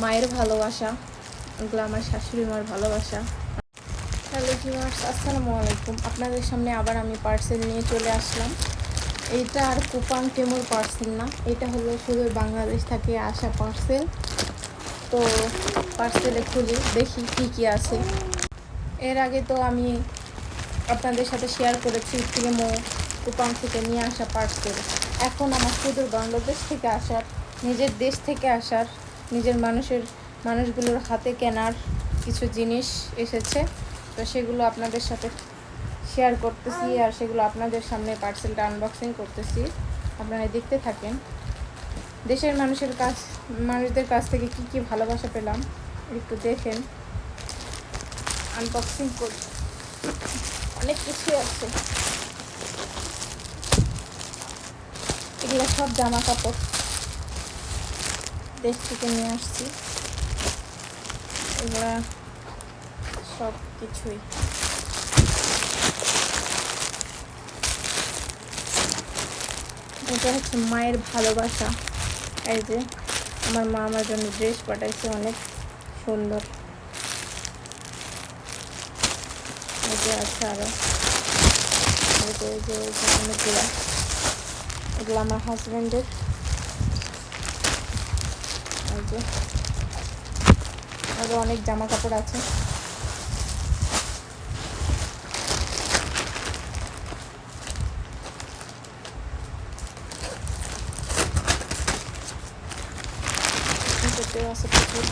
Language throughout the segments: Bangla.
মায়ের ভালোবাসা, এগুলো আমার শাশুড়ি মার ভালোবাসা। হ্যালো ভিউয়ার্স, আসসালামু আলাইকুম। আপনাদের সামনে আবার আমি পার্সেল নিয়ে চলে আসলাম। এইটা আর কুপাং টেমোর পার্সেল না, এটা হলো শুধু বাংলাদেশ থেকে আসা পার্সেল। তো পার্সেলে খুলে দেখি কী কী আছে। এর আগে তো আমি আপনাদের সাথে শেয়ার করেছি টেমো কুপাং থেকে নিয়ে আসা পার্সেল। এখন আমার শুধু বাংলাদেশ থেকে আসার, নিজের দেশ থেকে আসার, নিজের মানুষগুলোর হাতে কেনার কিছু জিনিস এসেছে। তো সেগুলো আপনাদের সাথে শেয়ার করতেছি, আর সেগুলো আপনাদের সামনে পার্সেলটা আনবক্সিং করতেছি। আপনারা দেখতে থাকেন। দেশের মানুষদের কাছ থেকে কি কি ভালোবাসা পেলাম একটু দেখেন। আনবক্সিং করি, অনেক কিছু আছে। এগুলো সব জামা কাপড় দেশ থেকে নিয়ে আসছি। এগুলা সব কিছুই। এটা হচ্ছে মায়ের ভালোবাসা। এই যে আমার মা আমার জন্য ড্রেস পাঠাইছে, অনেক সুন্দর। এই যে আছে আরও অনেকগুলো। এগুলো আমার হাজব্যান্ডের। এই যে আরও অনেক জামা কাপড় আছে। আছে প্রচুর।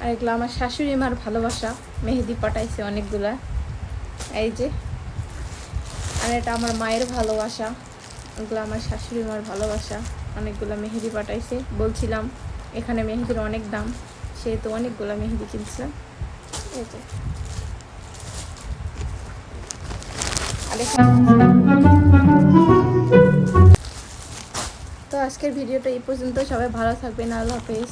আর এগুলো আমার শাশুড়ি মার ভালোবাসা, মেহেদি পাঠাইছে অনেকগুলা। এই যে, আর এটা আমার মায়ের ভালোবাসা, এগুলো আমার শাশুড়ি মার ভালোবাসা, অনেকগুলো মেহেদি পাঠাইছে। বলছিলাম এখানে মেহেদির অনেক দাম, সেহেতু অনেকগুলো মেহেদি কিনছে। এই যে তো আজকের ভিডিওটা এই পর্যন্ত। সবাই ভালো থাকবেন। আল্লাহ হাফেজ।